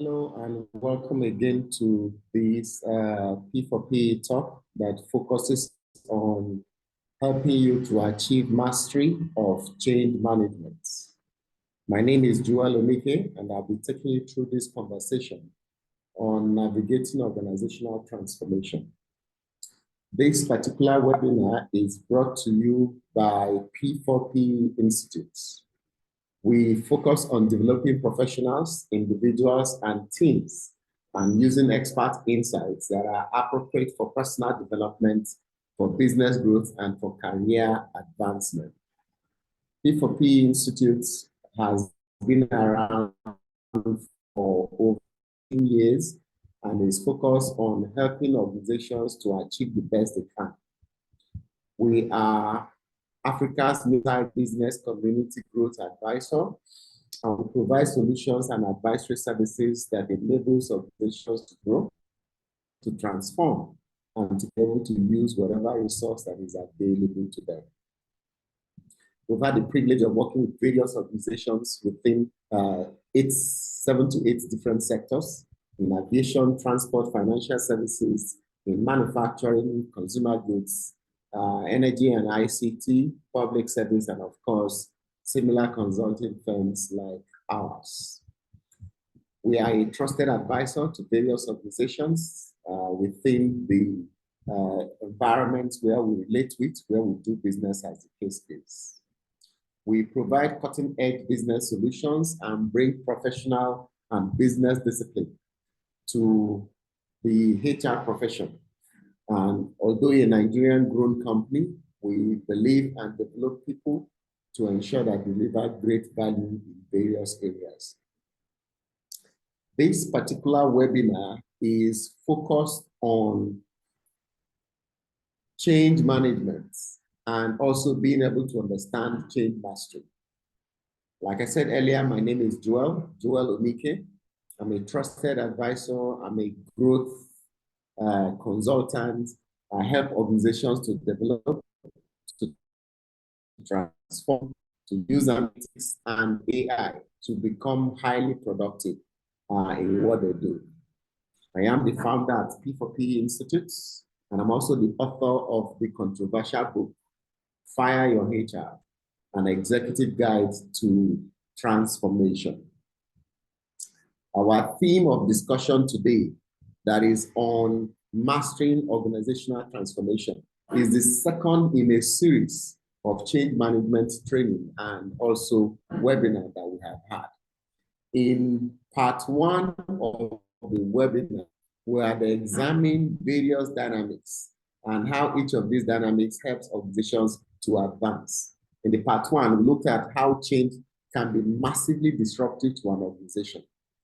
Hello and welcome again to this P4PE talk that focuses on helping you to achieve mastery of change management. My name is Joel Omike, and I'll be taking you through this conversation on navigating organizational transformation. This particular webinar is brought to you by P4PE Institutes. We focus on developing professionals, individuals, and teams, and using expert insights that are appropriate for personal development, for business growth, and for career advancement. P4PE Institutes has been around for over 10 years and is focused on helping organizations to achieve the best they can. We are Africa's multi-business community growth advisor, and we provide solutions and advisory services that enables organizations to grow, to transform, and to be able to use whatever resource that is available to them. We've had the privilege of working with various organizations within 7 to 8 different sectors: in aviation, transport, financial services, in manufacturing, consumer goods, energy and ICT, public service, and of course, similar consulting firms like ours. We are a trusted advisor to various organizations within the environments where we relate with, where we do business as the case is. We provide cutting-edge business solutions and bring professional and business discipline to the HR profession. And although a Nigerian-grown company, we believe and develop people to ensure that we deliver great value in various areas. This particular webinar is focused on change management and also being able to understand change mastery. Like I said earlier, my name is Joel Omike. I'm a trusted advisor. I'm a growth consultant. I help organizations to develop, to transform, to use analytics and AI to become highly productive in what they do. I am the founder at P4PE Institutes, and I'm also the author of the controversial book, Fire Your HR, an executive guide to transformation. Our theme of discussion today, that is on mastering organizational transformation, is the second in a series of change management training and also webinar that we have had. In part one of the webinar, we had examined various dynamics and how each of these dynamics helps organizations to advance. In the part one, we looked at how change can be massively disruptive to an organization.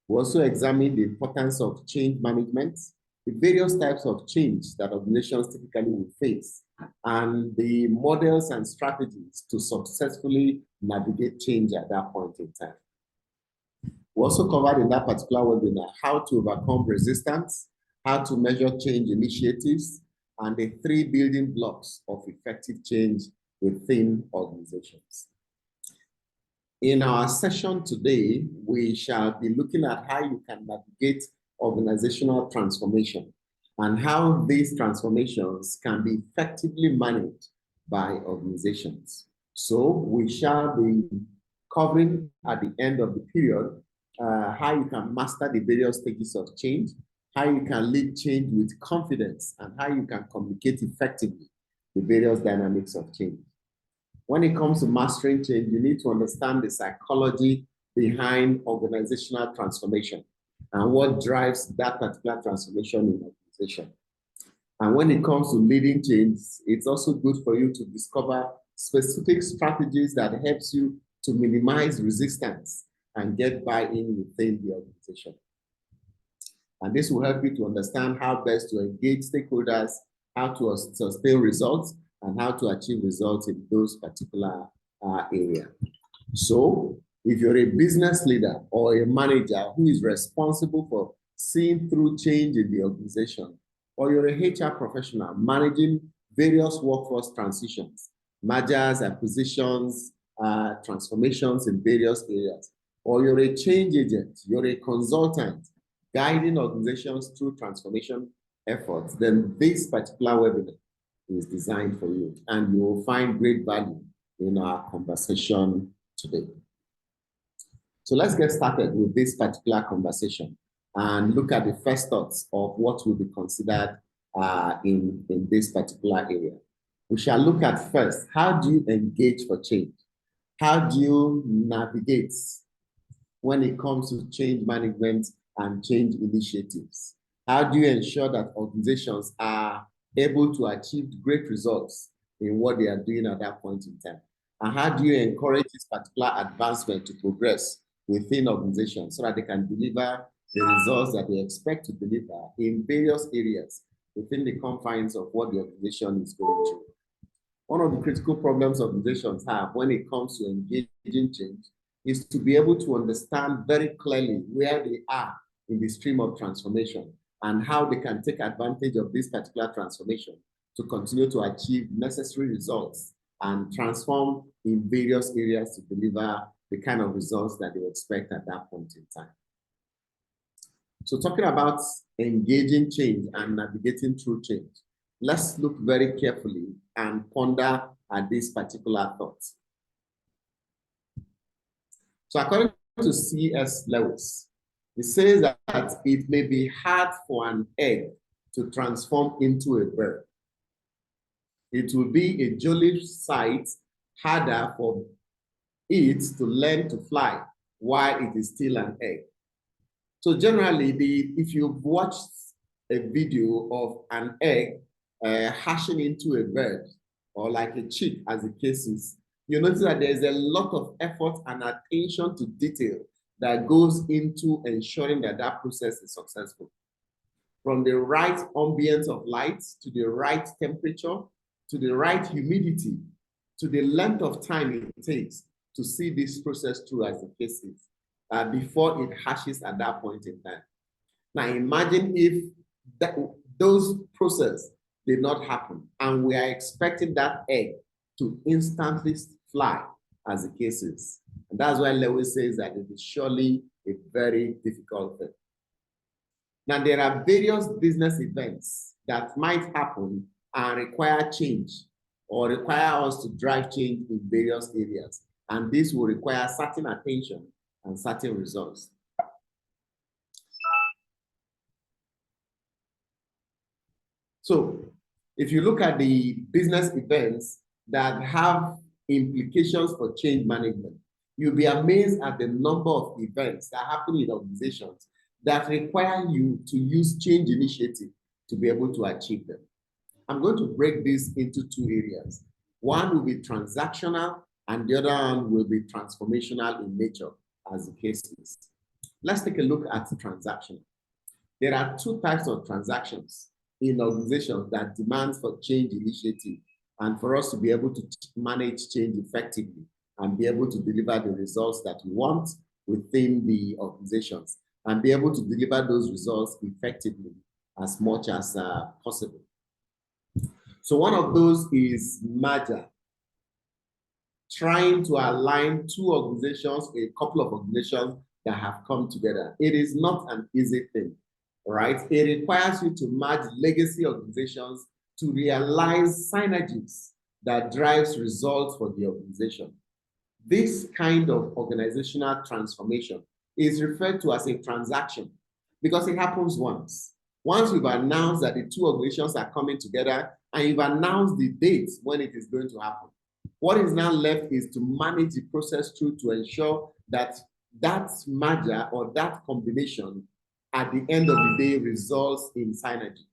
We also examined the importance of change management, the various types of change that organizations typically will face, and the models and strategies to successfully navigate change at that point in time. We also covered in that particular webinar how to overcome resistance, how to measure change initiatives, and the 3 building blocks of effective change within organizations. In our session today, we shall be looking at how you can navigate organizational transformation and how these transformations can be effectively managed by organizations. So we shall be covering at the end of the period how you can master the various stages of change, how you can lead change with confidence, and how you can communicate effectively the various dynamics of change. When it comes to mastering change, you need to understand the psychology behind organizational transformation and what drives that particular transformation in an organization. And when it comes to leading change, it's also good for you to discover specific strategies that helps you to minimize resistance and get buy-in within the organization. And this will help you to understand how best to engage stakeholders, how to sustain results, and how to achieve results in those particular areas. So if you're a business leader or a manager who is responsible for seeing through change in the organization, or you're a HR professional managing various workforce transitions, mergers, acquisitions, transformations in various areas, or you're a change agent, you're a consultant, guiding organizations through transformation efforts, then this particular webinar is designed for you, and you will find great value in our conversation today. So let's get started with this particular conversation and look at the first thoughts of what will be considered in this particular area. We shall look at first, how do you engage for change? How do you navigate when it comes to change management and change initiatives? How do you ensure that organizations are able to achieve great results in what they are doing at that point in time? And how do you encourage this particular advancement to progress within organizations so that they can deliver the results that they expect to deliver in various areas within the confines of what the organization is going through? One of the critical problems organizations have when it comes to engaging change is to be able to understand very clearly where they are in the stream of transformation and how they can take advantage of this particular transformation to continue to achieve necessary results and transform in various areas to deliver the kind of results that they expect at that point in time. So talking about engaging change and navigating through change, let's look very carefully and ponder at this particular thought. So according to C.S. Lewis, it says that it may be hard for an egg to transform into a bird. It will be a jolly sight harder for it to learn to fly while it is still an egg. So generally, if you've watched a video of an egg hatching into a bird, or like a chick as the case is, you notice that there's a lot of effort and attention to detail that goes into ensuring that that process is successful. From the right ambience of light, to the right temperature, to the right humidity, to the length of time it takes to see this process through as the case is, before it hatches at that point in time. Now imagine if those processes did not happen and we are expecting that egg to instantly fly as the case is. And that's why Lewis says that it is surely a very difficult thing. Now there are various business events that might happen and require change or require us to drive change in various areas. And this will require certain attention and certain results. So if you look at the business events that have implications for change management, you'll be amazed at the number of events that happen in organizations that require you to use change initiative to be able to achieve them. I'm going to break this into two areas. One will be transactional and the other one will be transformational in nature as the case is. Let's take a look at transactional. There are two types of transactions in organizations that demand for change initiative and for us to be able to manage change effectively and be able to deliver the results that we want within the organizations and be able to deliver those results effectively as much as possible. So one of those is merger, trying to align two organizations, a couple of organizations that have come together. It is not an easy thing, right? It requires you to merge legacy organizations to realize synergies that drives results for the organization. This kind of organizational transformation is referred to as a transaction because it happens once. Once you've announced that the two organizations are coming together and you've announced the dates when it is going to happen, what is now left is to manage the process through to ensure that that merger or that combination at the end of the day results in synergy.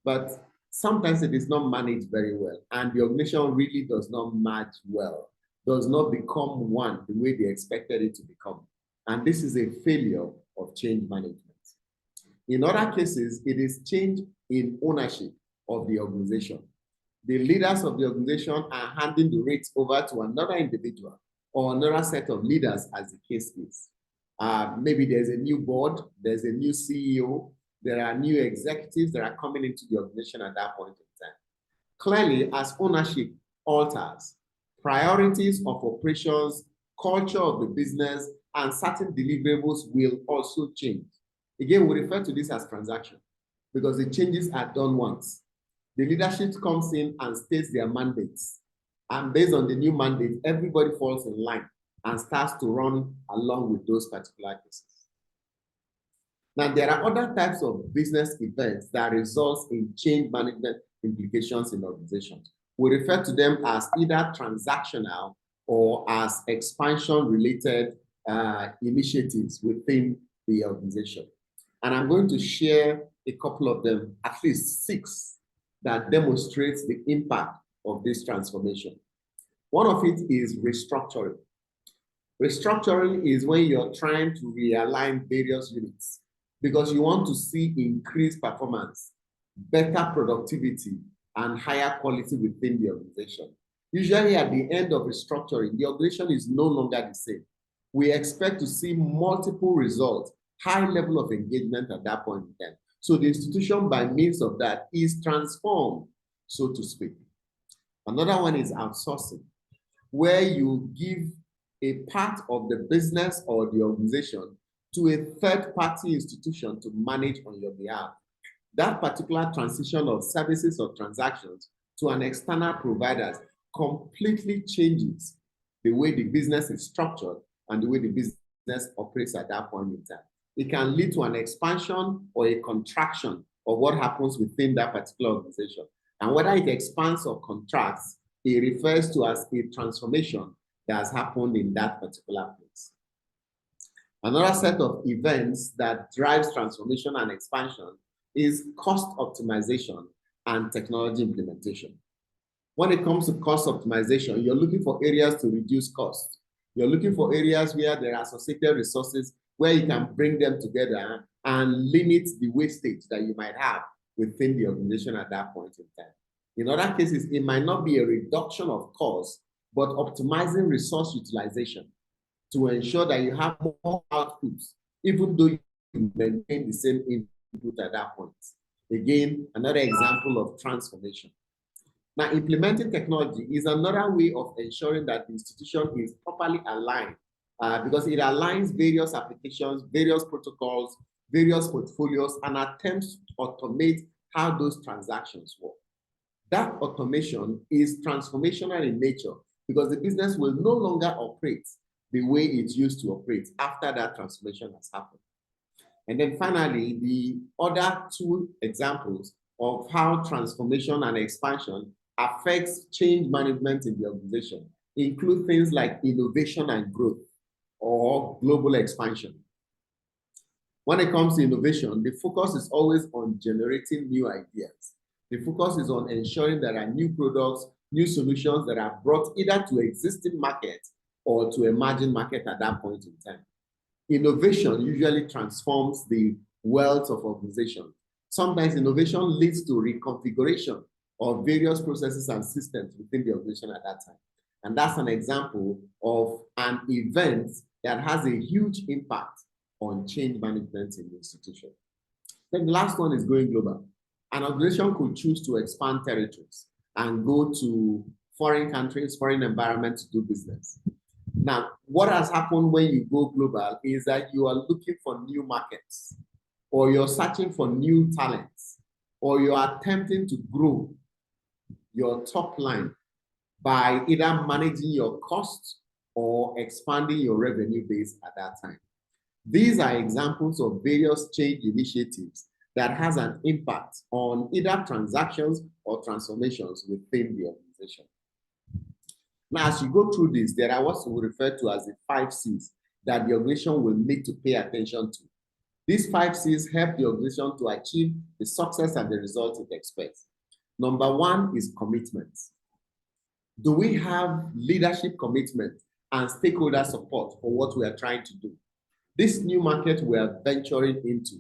But sometimes it is not managed very well and the organization really does not match well, does not become one the way they expected it to become. And this is a failure of change management. In other cases, it is change in ownership of the organization. The leaders of the organization are handing the reins over to another individual or another set of leaders as the case is. Maybe there's a new board, there's a new CEO, there are new executives that are coming into the organization at that point in time. Clearly, as ownership alters, priorities of operations, culture of the business, and certain deliverables will also change. Again, we refer to this as transaction because the changes are done once. The leadership comes in and states their mandates. And based on the new mandate, everybody falls in line and starts to run along with those particular cases. Now, there are other types of business events that results in change management implications in organizations. We refer to them as either transactional or as expansion-related initiatives within the organization. And I'm going to share a couple of them, at least 6, that demonstrates the impact of this transformation. One of it is restructuring. Restructuring is when you're trying to realign various units because you want to see increased performance, better productivity, and higher quality within the organization. Usually at the end of restructuring, the organization is no longer the same. We expect to see multiple results, high level of engagement at that point in time. So the institution, by means of that, is transformed, so to speak. Another one is outsourcing, where you give a part of the business or the organization to a third-party institution to manage on your behalf. That particular transition of services or transactions to an external provider completely changes the way the business is structured and the way the business operates at that point in time. It can lead to an expansion or a contraction of what happens within that particular organization. And whether it expands or contracts, it refers to as a transformation that has happened in that particular place. Another set of events that drives transformation and expansion is cost optimization and technology implementation. When it comes to cost optimization, you're looking for areas to reduce costs. You're looking for areas where there are associated resources where you can bring them together and limit the wastage that you might have within the organization at that point in time. In other cases, it might not be a reduction of cost, but optimizing resource utilization to ensure that you have more outputs, even though you maintain the same input at that point. Again, another example of transformation. Now, implementing technology is another way of ensuring that the institution is properly aligned because it aligns various applications, various protocols, various portfolios, and attempts to automate how those transactions work. That automation is transformational in nature because the business will no longer operate the way it used to operate after that transformation has happened. And then finally, the other 2 examples of how transformation and expansion affects change management in the organization include things like innovation and growth or global expansion. When it comes to innovation, the focus is always on generating new ideas. The focus is on ensuring there are new products, new solutions that are brought either to existing markets or to emerging market at that point in time. Innovation usually transforms the wealth of organization. Sometimes innovation leads to reconfiguration of various processes and systems within the organization at that time. And that's an example of an event that has a huge impact on change management in the institution. Then the last one is going global. An organization could choose to expand territories and go to foreign countries, foreign environments to do business. Now, what has happened when you go global is that you are looking for new markets, or you're searching for new talents, or you are attempting to grow your top line by either managing your costs or expanding your revenue base at that time. These are examples of various change initiatives that has an impact on either transactions or transformations within the organization. Now, as you go through this, there are what we refer to as the 5 C's that the organization will need to pay attention to. These 5 C's help the organization to achieve the success and the results it expects. Number 1 is commitment. Do we have leadership commitment and stakeholder support for what we are trying to do? This new market we are venturing into,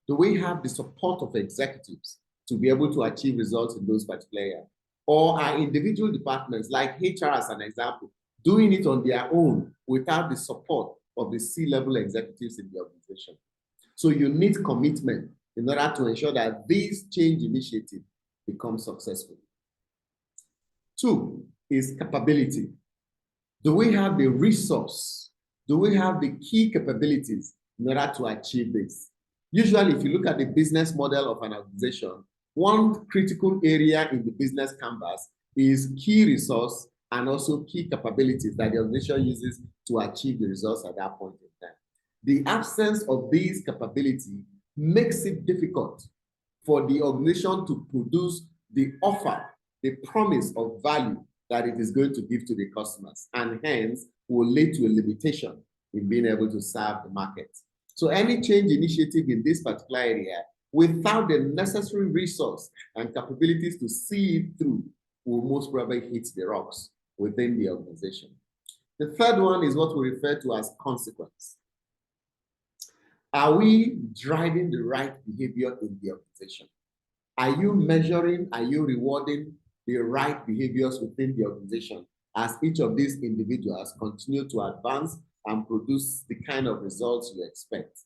do we have the support of executives to be able to achieve results in those particular areas? Or are individual departments like HR as an example, doing it on their own without the support of the C-level executives in the organization? So you need commitment in order to ensure that these change initiatives become successful. 2 is capability. Do we have the resource Do we have the key capabilities in order to achieve this? Usually, if you look at the business model of an organization, one critical area in the business canvas is key resource and also key capabilities that the organization uses to achieve the results at that point in time. The absence of these capabilities makes it difficult for the organization to produce the offer, the promise of value that it is going to give to the customers, and hence will lead to a limitation in being able to serve the market. So any change initiative in this particular area, without the necessary resource and capabilities to see it through, will most probably hit the rocks within the organization. The third one is what we refer to as consequence. Are we driving the right behavior in the organization? Are you measuring, are you rewarding the right behaviors within the organization as each of these individuals continue to advance and produce the kind of results you expect?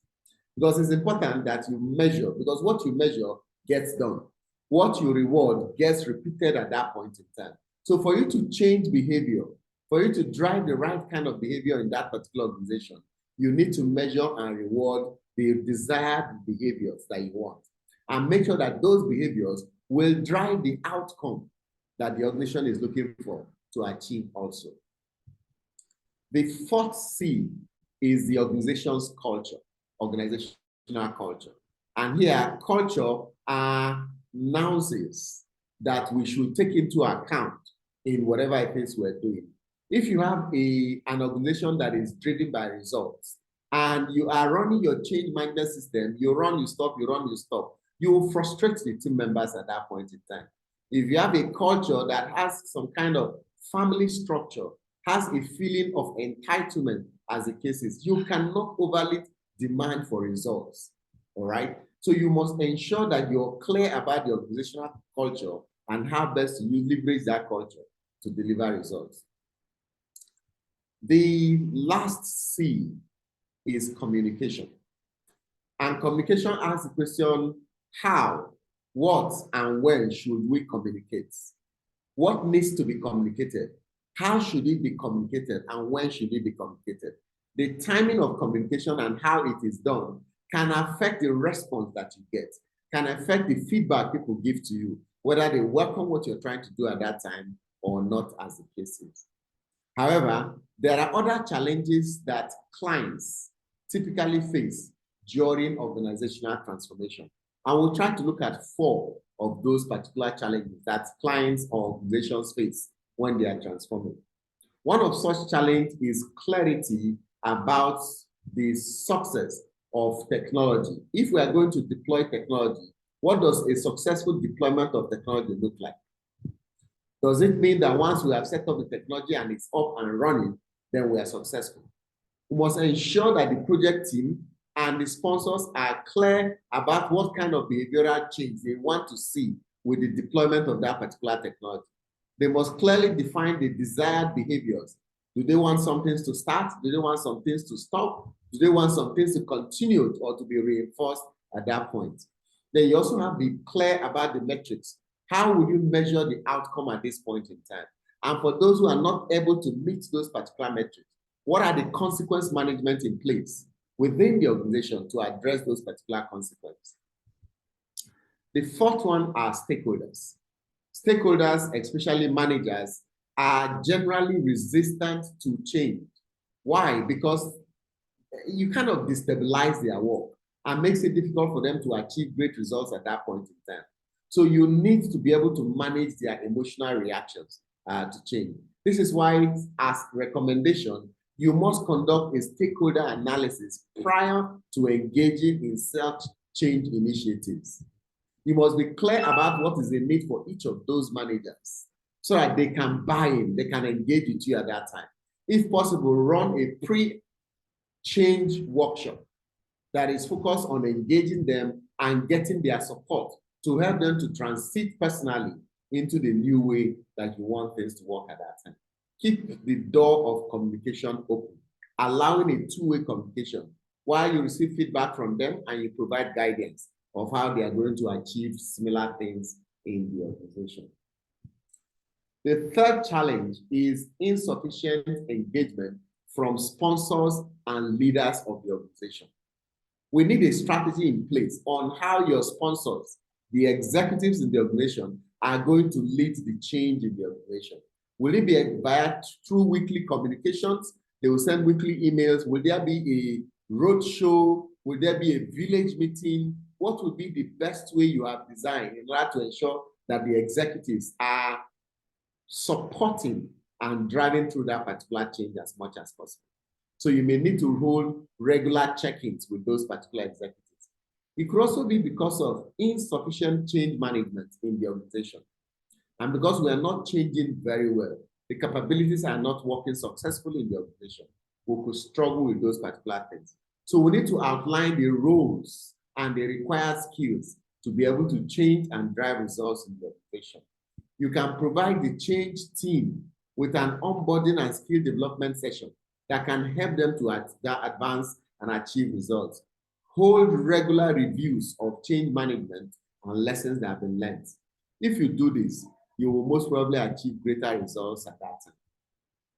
Because it's important that you measure, because what you measure gets done. What you reward gets repeated at that point in time. So for you to change behavior, for you to drive the right kind of behavior in that particular organization, you need to measure and reward the desired behaviors that you want, and make sure that those behaviors will drive the outcome that the organization is looking for to achieve also. The fourth C is the organization's culture, organizational culture. And here, culture are nuances that we should take into account in whatever it is we're doing. If you have an organization that is driven by results, and you are running your change management system, you run, you stop, you run, you stop, you will frustrate the team members at that point in time. If you have a culture that has some kind of family structure, has a feeling of entitlement as the case is, you cannot overly demand for results, all right? So you must ensure that you're clear about the organizational culture and how best to leverage that culture to deliver results. The last C is communication. And communication asks the question, how, what, and when should we communicate? What needs to be communicated? How should it be communicated, and when should it be communicated? The timing of communication and how it is done can affect the response that you get, can affect the feedback people give to you, whether they welcome what you're trying to do at that time or not, as the case is. However, there are other challenges that clients typically face during organizational transformation. And we'll try to look at 4 of those particular challenges that clients or organizations face when they are transforming. One of such challenges is clarity about the success of technology. If we are going to deploy technology, what does a successful deployment of technology look like? Does it mean that once we have set up the technology and it's up and running, then we are successful? We must ensure that the project team and the sponsors are clear about what kind of behavioral change they want to see with the deployment of that particular technology. They must clearly define the desired behaviors. Do they want some things to start? Do they want some things to stop? Do they want some things to continue or to be reinforced at that point? Then you also have to be clear about the metrics. How will you measure the outcome at this point in time? And for those who are not able to meet those particular metrics, what are the consequence management in place within the organization to address those particular consequences? The fourth one are stakeholders. Stakeholders, especially managers, are generally resistant to change. Why? Because you kind of destabilize their work and makes it difficult for them to achieve great results at that point in time. So you need to be able to manage their emotional reactions to change. This is why, as recommendation, you must conduct a stakeholder analysis prior to engaging in such change initiatives. You must be clear about what is the need for each of those managers so that they can buy in, they can engage with you at that time. If possible, run a pre-change workshop that is focused on engaging them and getting their support to help them to transit personally into the new way that you want things to work at that time. Keep the door of communication open, allowing a two-way communication while you receive feedback from them and you provide guidance of how they are going to achieve similar things in the organization. The third challenge is insufficient engagement from sponsors and leaders of the organization. We need a strategy in place on how your sponsors, the executives in the organization, are going to lead the change in the organization. Will it be via through weekly communications? They will send weekly emails. Will there be a road show? Will there be a village meeting? What would be the best way you have designed in order to ensure that the executives are supporting and driving through that particular change as much as possible? So you may need to hold regular check-ins with those particular executives. It could also be because of insufficient change management in the organization. And because we are not changing very well, the capabilities are not working successfully in the organization, we could struggle with those particular things. So we need to outline the roles and the required skills to be able to change and drive results in the organization. You can provide the change team with an onboarding and skill development session that can help them to advance and achieve results. Hold regular reviews of change management and lessons that have been learned. If you do this, you will most probably achieve greater results at that time.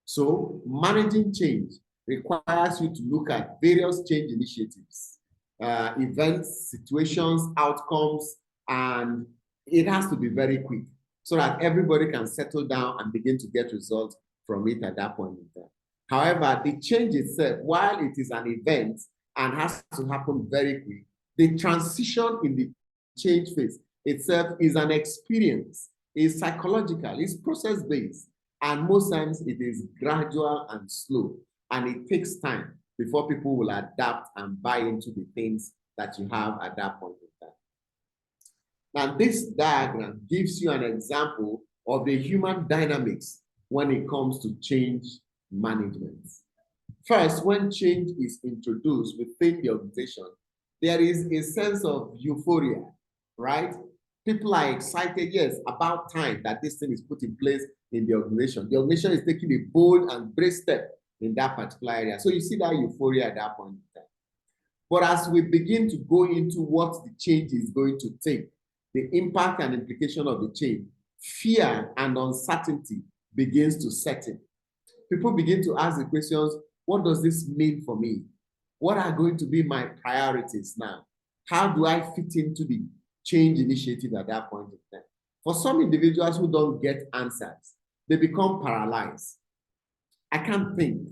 So managing change requires you to look at various change initiatives, events, situations, outcomes, and it has to be very quick so that everybody can settle down and begin to get results from it at that point in time. However, the change itself, while it is an event and has to happen very quick, the transition in the change phase itself is an experience, is psychological, is process-based, and most times it is gradual and slow, and it takes time before people will adapt and buy into the things that you have at that point in time. Now, this diagram gives you an example of the human dynamics when it comes to change management. First, when change is introduced within the organization, there is a sense of euphoria, right? People are excited, yes, about time that this thing is put in place in the organization. The organization is taking a bold and brave step in that particular area. So you see that euphoria at that point in time. But as we begin to go into what the change is going to take, the impact and implication of the change, fear and uncertainty begins to set in. People begin to ask the questions, what does this mean for me? What are going to be my priorities now? How do I fit into the change initiative at that point in time? For some individuals who don't get answers, they become paralyzed. I can't think.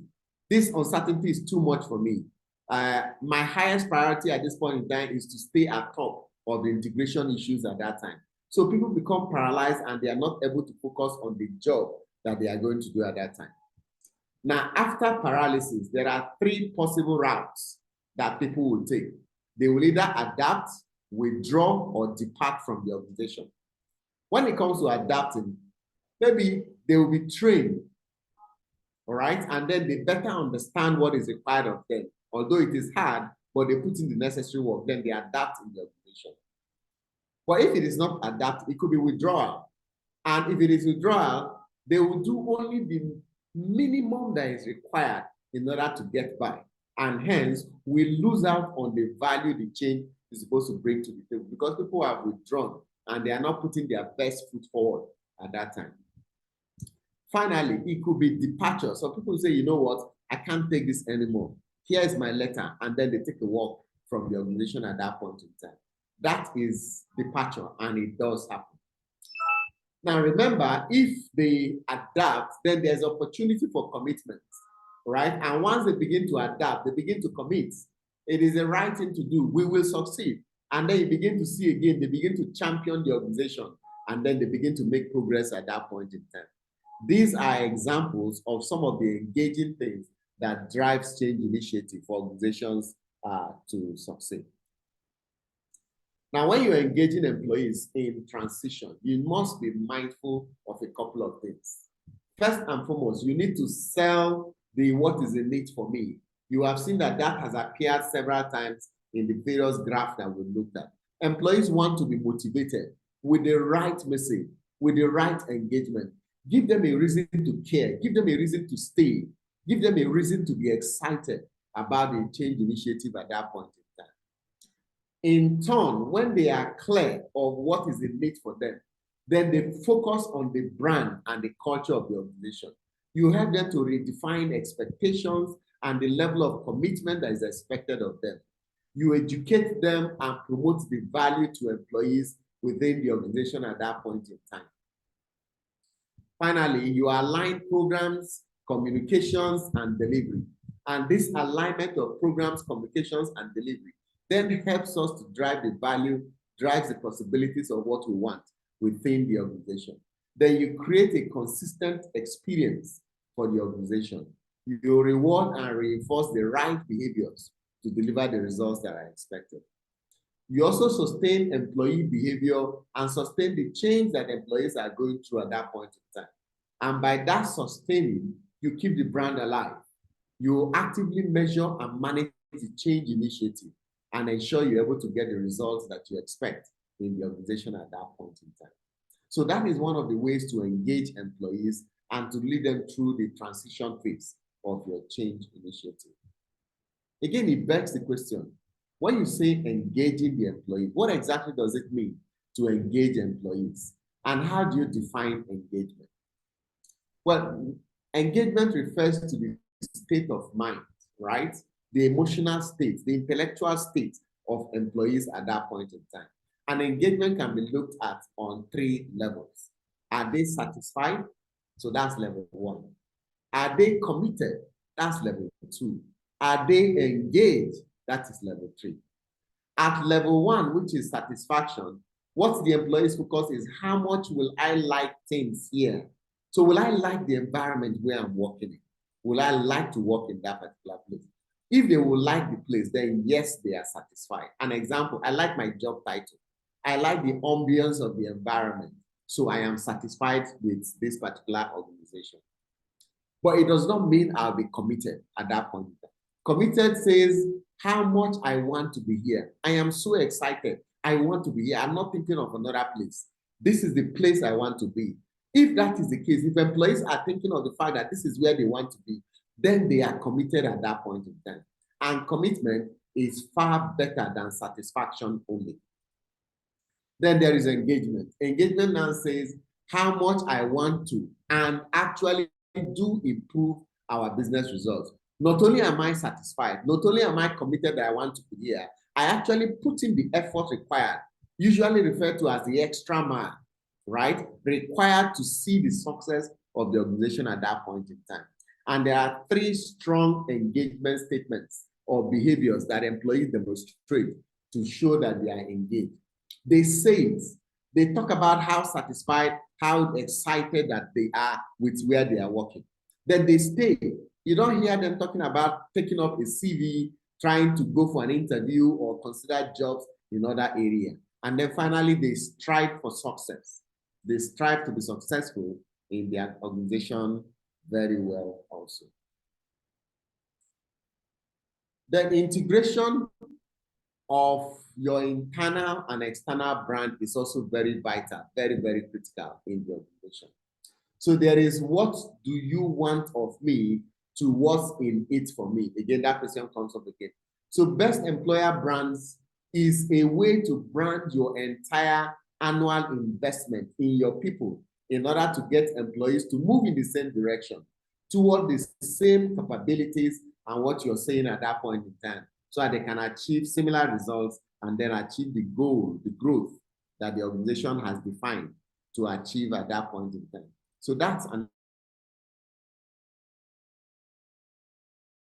This uncertainty is too much for me. My highest priority at this point in time is to stay at top of the integration issues at that time. So people become paralyzed and they are not able to focus on the job that they are going to do at that time. Now, after paralysis, there are three possible routes that people will take. They will either adapt, withdraw, or depart from the organization. When it comes to adapting, maybe they will be trained, all right? And then they better understand what is required of them. Although it is hard, but they put in the necessary work, then they adapt in the organization. But if it is not adapt, it could be withdrawal. And if it is withdrawal, they will do only the minimum that is required in order to get by. And hence, we lose out on the value the change is supposed to bring to the table because people have withdrawn and they are not putting their best foot forward at that time. Finally, it could be departure. So people say, you know what, I can't take this anymore. Here is my letter, and then they take a walk from the organization at that point in time. That is departure, and it does happen. Now, remember, if they adapt, then there's opportunity for commitment, right? And once they begin to adapt, they begin to commit. It is the right thing to do. We will succeed. And then you begin to see again, they begin to champion the organization, and then they begin to make progress at that point in time. These are examples of some of the engaging things that drives change initiative for organizations to succeed. Now, when you're engaging employees in transition, you must be mindful of a couple of things. First and foremost, you need to sell the what is in it for me. You have seen that that has appeared several times in the various graphs that we looked at. Employees want to be motivated with the right message, with the right engagement. Give them a reason to care. Give them a reason to stay. Give them a reason to be excited about the change initiative at that point in time. In turn, when they are clear of what is in need for them, then they focus on the brand and the culture of the organization. You help them to redefine expectations and the level of commitment that is expected of them. You educate them and promote the value to employees within the organization at that point in time. Finally, you align programs, communications, and delivery. And this alignment of programs, communications, and delivery then helps us to drive the value, drives the possibilities of what we want within the organization. Then you create a consistent experience for the organization. You reward and reinforce the right behaviors to deliver the results that are expected. You also sustain employee behavior and sustain the change that employees are going through at that point in time. And by that sustaining, you keep the brand alive. You actively measure and manage the change initiative and ensure you're able to get the results that you expect in the organization at that point in time. So that is one of the ways to engage employees and to lead them through the transition phase of your change initiative. Again, it begs the question, when you say engaging the employee, what exactly does it mean to engage employees? And how do you define engagement? Well, engagement refers to the state of mind, right? The emotional state, the intellectual state of employees at that point in time. And engagement can be looked at on 3 levels. Are they satisfied? So that's level 1. Are they committed? That's level 2. Are they engaged? That is level 3. At level 1, which is satisfaction, what the employees focus is how much will I like things here? So will I like the environment where I'm working in? Will I like to work in that particular place? If they will like the place, then yes, they are satisfied. An example, I like my job title. I like the ambience of the environment. So I am satisfied with this particular organization. But it does not mean I'll be committed at that point. Committed says how much I want to be here. I am so excited. I want to be here. I'm not thinking of another place. This is the place I want to be. If that is the case, if employees are thinking of the fact that this is where they want to be, then they are committed at that point in time. And commitment is far better than satisfaction only. Then there is engagement. Engagement now says how much I want to and actually do improve our business results. Not only am I satisfied, not only am I committed that I want to be here, I actually put in the effort required, usually referred to as the extra mile, right? Required to see the success of the organization at that point in time. And there are 3 strong engagement statements or behaviors that employees demonstrate to show that they are engaged. They say it. They talk about how satisfied, how excited that they are with where they are working. Then they stay. You don't hear them talking about taking up a CV, trying to go for an interview or consider jobs in other areas. And then finally, they strive for success. They strive to be successful in their organization very well also. The integration of your internal and external brand is also very vital, very, very critical in the organization. So there is what do you want of me to what's in it for me. Again, that question comes up again. So best employer brands is a way to brand your entire annual investment in your people in order to get employees to move in the same direction toward the same capabilities and what you're saying at that point in time, so that they can achieve similar results and then achieve the goal, the growth that the organization has defined to achieve at that point in time. So that's an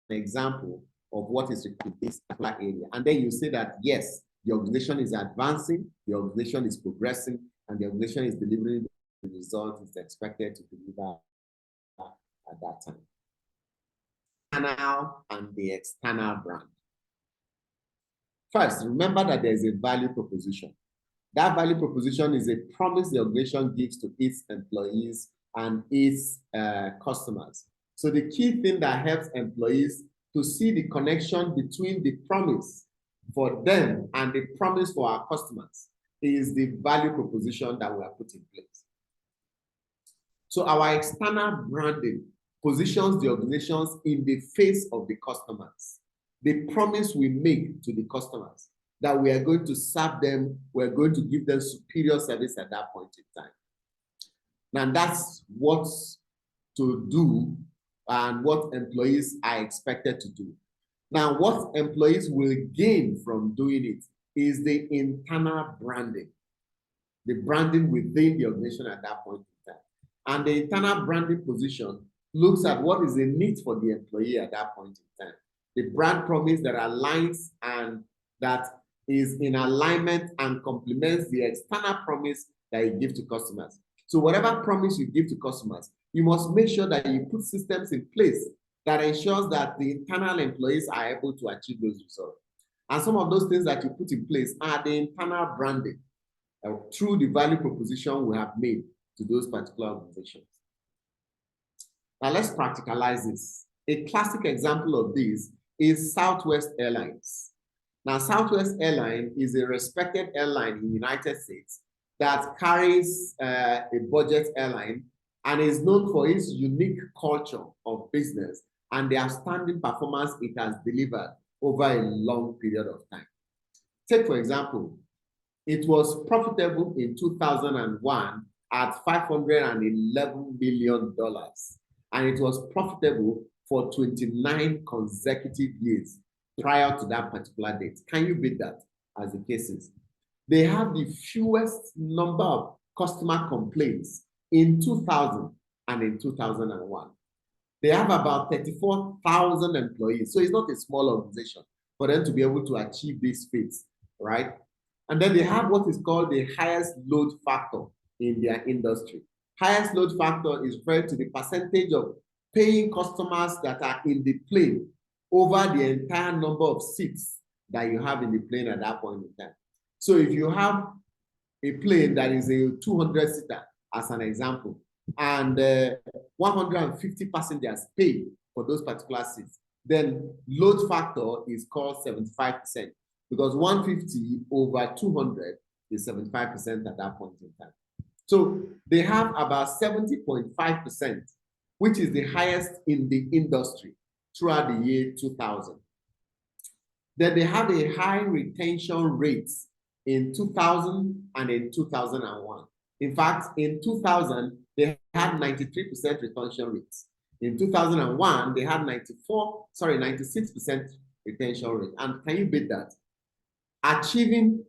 example of what is in this particular area. And then you say that, yes, the organization is advancing, the organization is progressing, and the organization is delivering the result it's expected to deliver at that time. Internal and the external brand. First, remember that there is a value proposition. That value proposition is a promise the organization gives to its employees and its customers. So the key thing that helps employees to see the connection between the promise for them and the promise for our customers is the value proposition that we have put in place. So our external branding positions the organizations in the face of the customers. The promise we make to the customers that we are going to serve them, we're going to give them superior service at that point in time. Now that's what to do and what employees are expected to do. Now, what employees will gain from doing it is the internal branding, the branding within the organization at that point in time. And the internal branding position looks at what is the need for the employee at that point in time. The brand promise that aligns and that is in alignment and complements the external promise that you give to customers. So whatever promise you give to customers, you must make sure that you put systems in place that ensures that the internal employees are able to achieve those results. And some of those things that you put in place are the internal branding through the value proposition we have made to those particular organizations. Now let's practicalize this. A classic example of this is Southwest Airlines. Now, Southwest Airlines is a respected airline in the United States that carries a budget airline and is known for its unique culture of business and the outstanding performance it has delivered over a long period of time. Take, for example, it was profitable in 2001 at $511 million, and it was profitable for 29 consecutive years prior to that particular date. Can you beat that as the case is? They have the fewest number of customer complaints in 2000 and in 2001. They have about 34,000 employees. So it's not a small organization for them to be able to achieve these feats, right? And then they have what is called the highest load factor in their industry. Highest load factor is referred to the percentage of paying customers that are in the plane over the entire number of seats that you have in the plane at that point in time. So if you have a plane that is a 200-seater, as an example, and 150 passengers pay for those particular seats, then load factor is called 75%, because 150 over 200 is 75% at that point in time. So they have about 70.5%, which is the highest in the industry throughout the year 2000. Then they have a high retention rate in 2000 and in 2001. In fact, in 2000, they had 93% retention rates. In 2001, they had 96% retention rate. And can you beat that? Achieving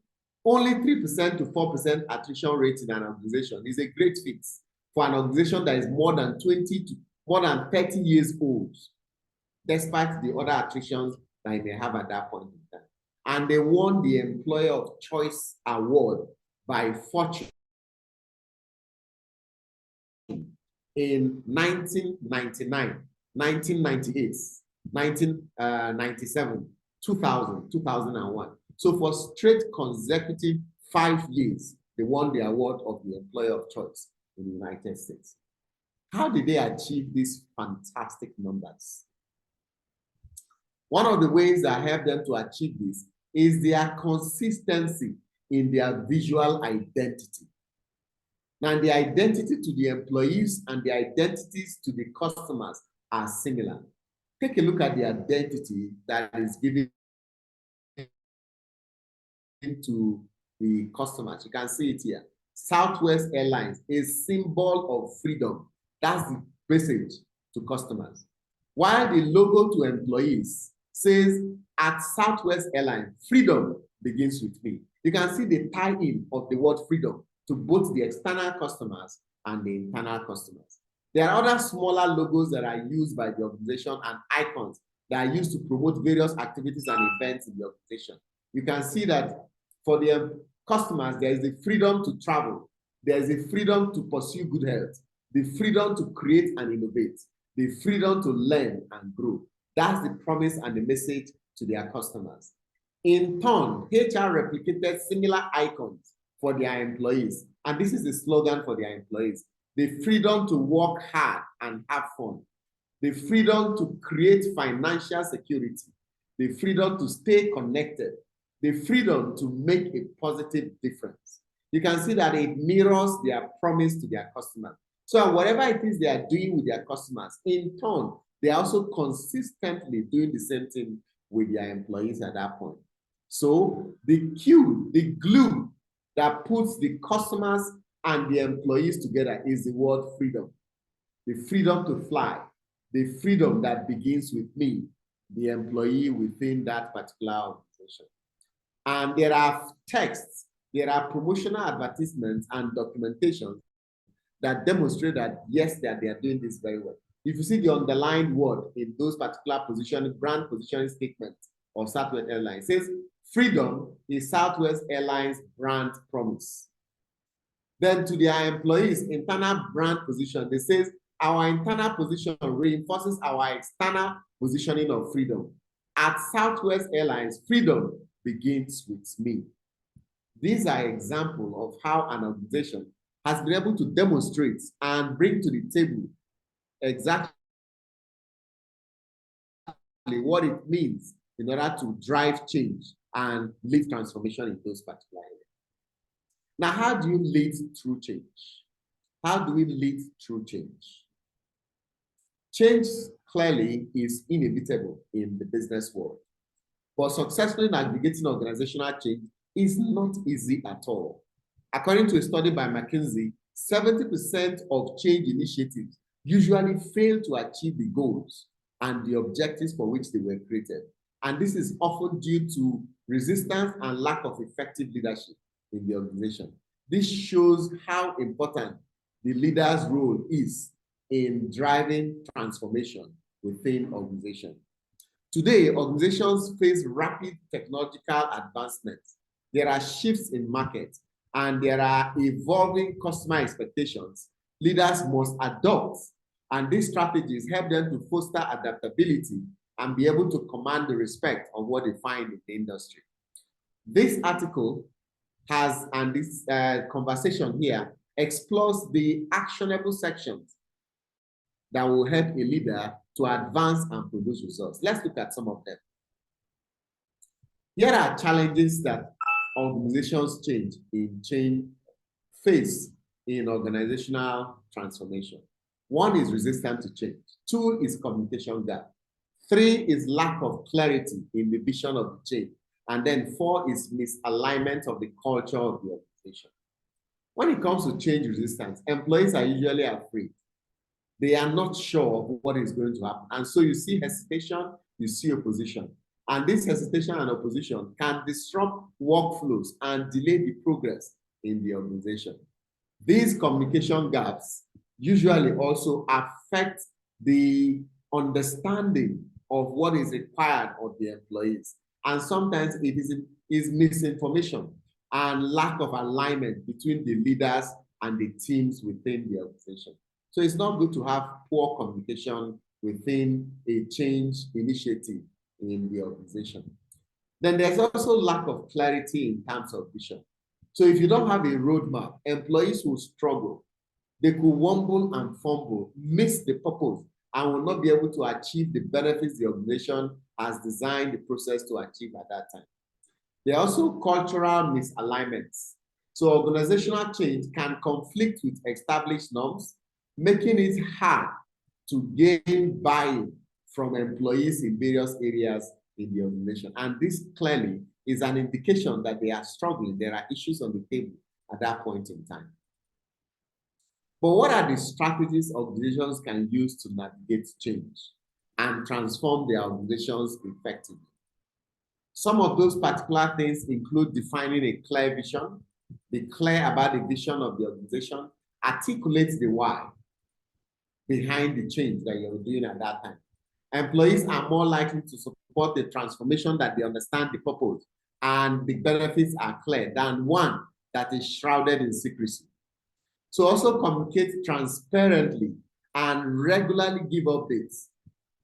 only 3% to 4% attrition rate in an organization is a great feat for an organization that is more than 30 years old, despite the other attritions that you may have at that point in time. And they won the Employer of Choice Award by Fortune in 1999, 1998, 1997, 2000, 2001. So for straight consecutive 5 years, they won the award of the Employer of Choice in the United States. How did they achieve these fantastic numbers? One of the ways that helped them to achieve this is their consistency in their visual identity. Now, the identity to the employees and the identities to the customers are similar. Take a look at the identity that is given to the customers. You can see it here. Southwest Airlines is symbol of freedom. That's the message to customers. While the logo to employees says, at Southwest Airlines, freedom begins with me. You can see the tie-in of the word freedom to both the external customers and the internal customers. There are other smaller logos that are used by the organization and icons that are used to promote various activities and events in the organization. You can see that for the customers, there is the freedom to travel. There is the freedom to pursue good health, the freedom to create and innovate, the freedom to learn and grow. That's the promise and the message to their customers. In turn, HR replicated similar icons for their employees. And this is the slogan for their employees: the freedom to work hard and have fun, the freedom to create financial security, the freedom to stay connected, the freedom to make a positive difference. You can see that it mirrors their promise to their customers. So whatever it is they are doing with their customers, in turn, they are also consistently doing the same thing with their employees at that point. So the glue that puts the customers and the employees together is the word freedom. the freedom to fly, the freedom that begins with me, the employee within that particular organization. And there are texts, there are promotional advertisements and documentation that demonstrate that, yes, that they are doing this very well. If you see the underlined word in those particular positioning, brand positioning statements of Southwest Airlines, it says freedom is Southwest Airlines brand promise. Then to their employees, internal brand position, they say our internal position reinforces our external positioning of freedom. At Southwest Airlines, freedom begins with me. These are examples of how an organization has been able to demonstrate and bring to the table exactly what it means in order to drive change and lead transformation in those particular areas. Now, how do you lead through change? How do we lead through change? Change clearly is inevitable in the business world, but successfully navigating organizational change is not easy at all. According to a study by McKinsey, 70% of change initiatives usually fail to achieve the goals and the objectives for which they were created. And this is often due to resistance and lack of effective leadership in the organization. This shows how important the leader's role is in driving transformation within organizations. Today, organizations face rapid technological advancements. There are shifts in market and there are evolving customer expectations. Leaders must adopt, and these strategies help them to foster adaptability and be able to command the respect of what they find in the industry. This article has, and this conversation here explores the actionable sections that will help a leader to advance and produce results. Let's look at some of them. Here are challenges that organizations face in organizational transformation. 1 is resistance to change. 2 is communication gap. 3 is lack of clarity in the vision of the change. And then 4 is misalignment of the culture of the organization. When it comes to change resistance, employees are usually afraid. They are not sure of what is going to happen. And so you see hesitation, you see opposition. And this hesitation and opposition can disrupt workflows and delay the progress in the organization. These communication gaps usually also affect the understanding of what is required of the employees. And sometimes it is misinformation and lack of alignment between the leaders and the teams within the organization. So it's not good to have poor communication within a change initiative in the organization. Then there's also lack of clarity in terms of vision. So if you don't have a roadmap, employees will struggle. They could wumble and fumble, miss the purpose, and will not be able to achieve the benefits the organization has designed the process to achieve at that time. There are also cultural misalignments. So organizational change can conflict with established norms, making it hard to gain buy-in from employees in various areas in the organization. And this clearly is an indication that they are struggling. There are issues on the table at that point in time. But what are the strategies organizations can use to navigate change and transform their organizations effectively? Some of those particular things include defining a clear vision, be clear about the vision of the organization, articulate the why behind the change that you're doing at that time. Employees are more likely to support the transformation that they understand the purpose and the benefits are clear than one that is shrouded in secrecy. So also communicate transparently and regularly give updates.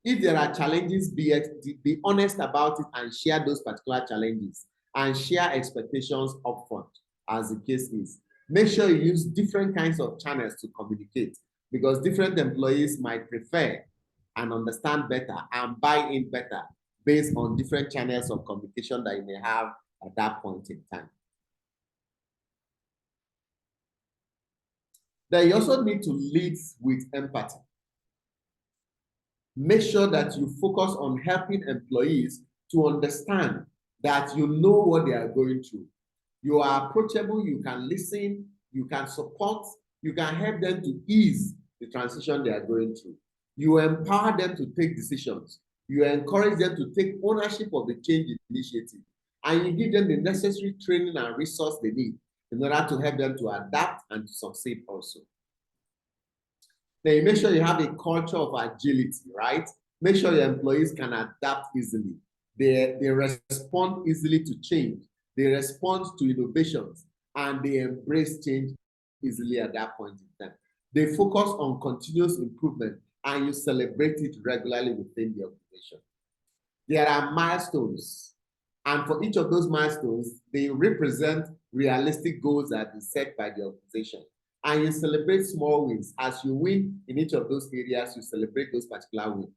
If there are challenges, be honest about it and share those particular challenges and share expectations upfront as the case is. Make sure you use different kinds of channels to communicate because different employees might prefer and understand better and buy in better based on different channels of communication that you may have at that point in time. Then you also need to lead with empathy. Make sure that you focus on helping employees to understand that you know what they are going through. You are approachable, you can listen, you can support, you can help them to ease the transition they are going through. You empower them to take decisions. You encourage them to take ownership of the change initiative. And you give them the necessary training and resource they need in order to help them to adapt and to succeed also. Then you make sure you have a culture of agility, right? Make sure your employees can adapt easily. They respond easily to change. They respond to innovations, and they embrace change easily at that point in time. They focus on continuous improvement, and you celebrate it regularly within the organization. There are milestones, and for each of those milestones, they represent realistic goals that are set by the organization. And you celebrate small wins. As you win in each of those areas, you celebrate those particular wins.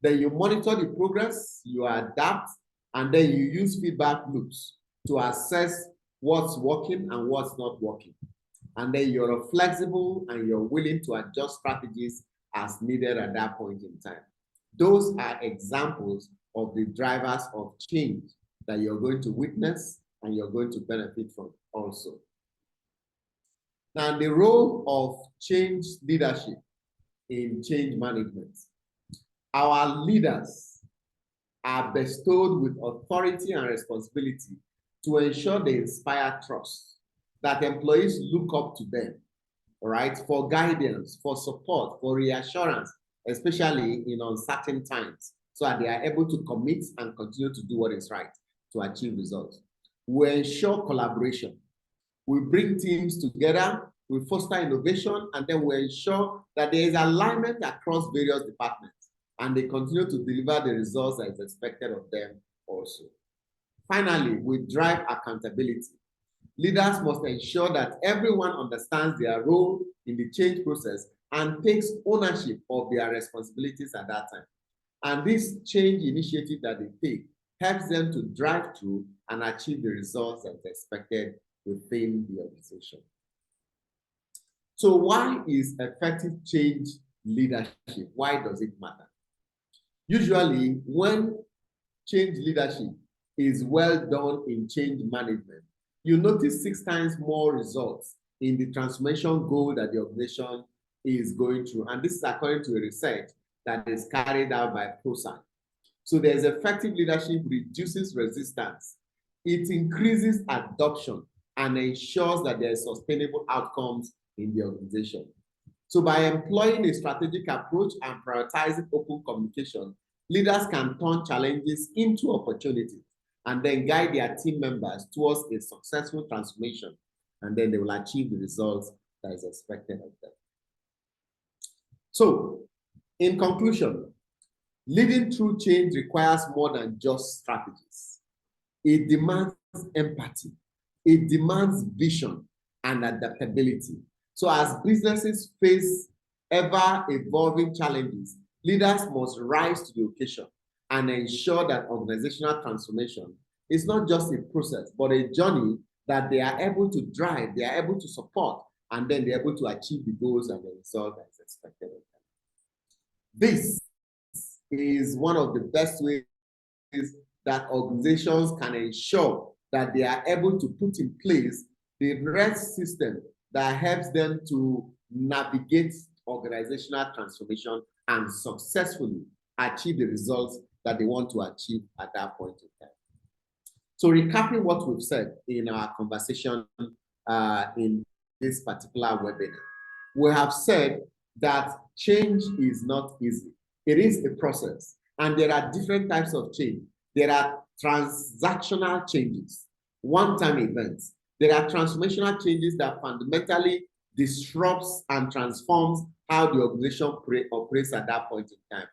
Then you monitor the progress, you adapt, and then you use feedback loops to assess what's working and what's not working. And then you're flexible and you're willing to adjust strategies as needed at that point in time. Those are examples of the drivers of change that you're going to witness and you're going to benefit from also. Now, the role of change leadership in change management. Our leaders are bestowed with authority and responsibility to ensure they inspire trust, that employees look up to them, all right, for guidance, for support, for reassurance, especially in uncertain times, so that they are able to commit and continue to do what is right to achieve results. We ensure collaboration. We bring teams together, we foster innovation, and then we ensure that there is alignment across various departments, and they continue to deliver the results that is expected of them also. Finally, we drive accountability. Leaders must ensure that everyone understands their role in the change process and takes ownership of their responsibilities at that time. And this change initiative that they take helps them to drive through and achieve the results that is expected within the organization. So why is effective change leadership? Why does it matter? Usually, when change leadership is well done in change management, you notice 6 times more results in the transformation goal that the organization is going through. And this is according to a research that is carried out by ProSci. So there's effective leadership reduces resistance. It increases adoption and ensures that there are sustainable outcomes in the organization. So by employing a strategic approach and prioritizing open communication, leaders can turn challenges into opportunities and then guide their team members towards a successful transformation, and then they will achieve the results that is expected of them. So, in conclusion, leading through change requires more than just strategies. It demands empathy. It demands vision and adaptability. So as businesses face ever-evolving challenges, leaders must rise to the occasion and ensure that organizational transformation is not just a process, but a journey that they are able to drive, they are able to support, and then they're able to achieve the goals and the result that is expected of them. This is one of the best ways that organizations can ensure that they are able to put in place the right system that helps them to navigate organizational transformation and successfully achieve the results that they want to achieve at that point in time. So recapping what we've said in our conversation in this particular webinar, we have said that change is not easy. It is a process, and there are different types of change. There are transactional changes, one-time events. There are transformational changes that fundamentally disrupts and transforms how the organization operates at that point in time.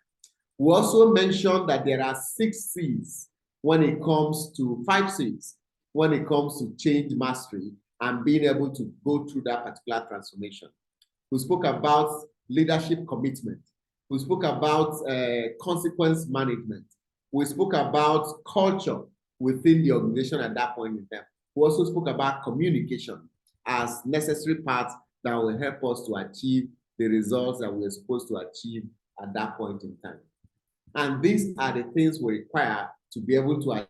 We also mentioned that there are 6 C's when it comes to 5 C's when it comes to change mastery and being able to go through that particular transformation. We spoke about leadership commitment. We spoke about consequence management. We spoke about culture within the organization at that point in time. We also spoke about communication as necessary parts that will help us to achieve the results that we're supposed to achieve at that point in time. And these are the things we require to be able to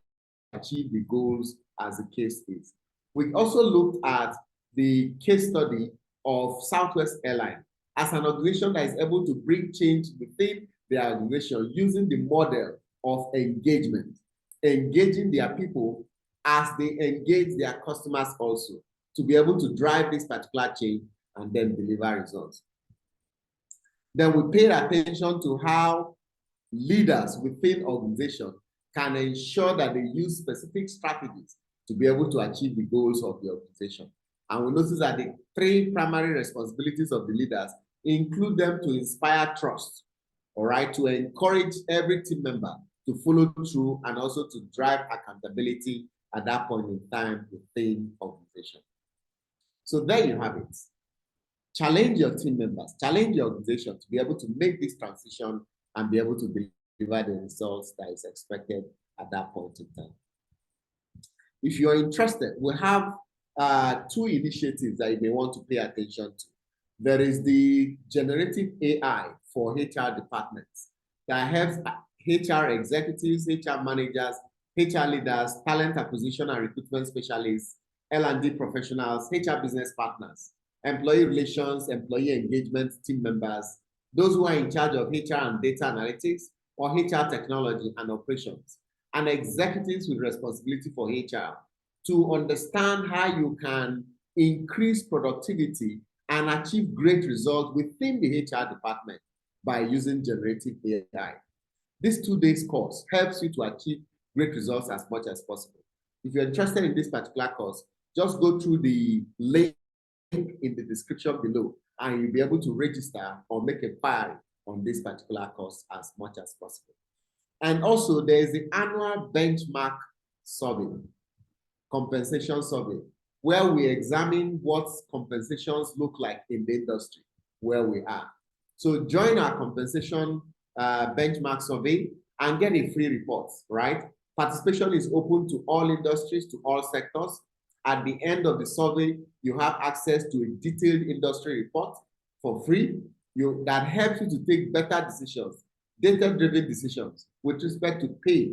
achieve the goals as the case is. We also looked at the case study of Southwest Airlines as an organization that is able to bring change within their organization using the model of engagement, engaging their people as they engage their customers also, to be able to drive this particular change and then deliver results. Then we paid attention to how leaders within organization can ensure that they use specific strategies to be able to achieve the goals of the organization. And we notice that the three primary responsibilities of the leaders include them to inspire trust, all right, to encourage every team member to follow through and also to drive accountability at that point in time within organization. So there you have it. Challenge your team members, challenge your organization to be able to make this transition and be able to deliver the results that is expected at that point in time. If you're interested, we have two initiatives that you may want to pay attention to. There is the generative AI for HR departments that helps HR executives, HR managers, HR leaders, talent acquisition and recruitment specialists, L&D professionals, HR business partners, employee relations, employee engagement team members, those who are in charge of HR and data analytics or HR technology and operations, and executives with responsibility for HR to understand how you can increase productivity and achieve great results within the HR department by using generative AI. This 2 days course helps you to achieve great results as much as possible. If you're interested in this particular course, just go through the link in the description below and you'll be able to register or make a inquiry on this particular course as much as possible. And also there is the annual benchmark survey, compensation survey, where we examine what compensations look like in the industry where we are. So join our compensation benchmark survey and get a free report, right? Participation is open to all industries, to all sectors. At the end of the survey, you have access to a detailed industry report for free that helps you to take better decisions, data-driven decisions with respect to pay.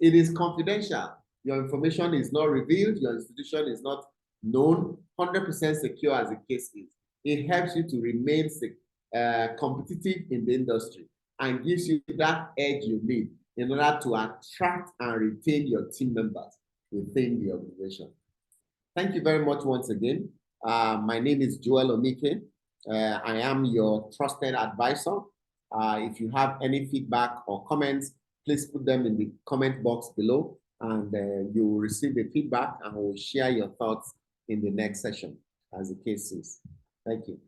It is confidential. Your information is not revealed. Your institution is not known, 100% secure as the case is. It helps you to remain competitive in the industry and gives you that edge you need in order to attract and retain your team members within the organization. Thank you very much once again. My name is Joel Onike. I am your trusted advisor. If you have any feedback or comments, please put them in the comment box below and you will receive the feedback and we'll share your thoughts in the next session as the case is. Thank you.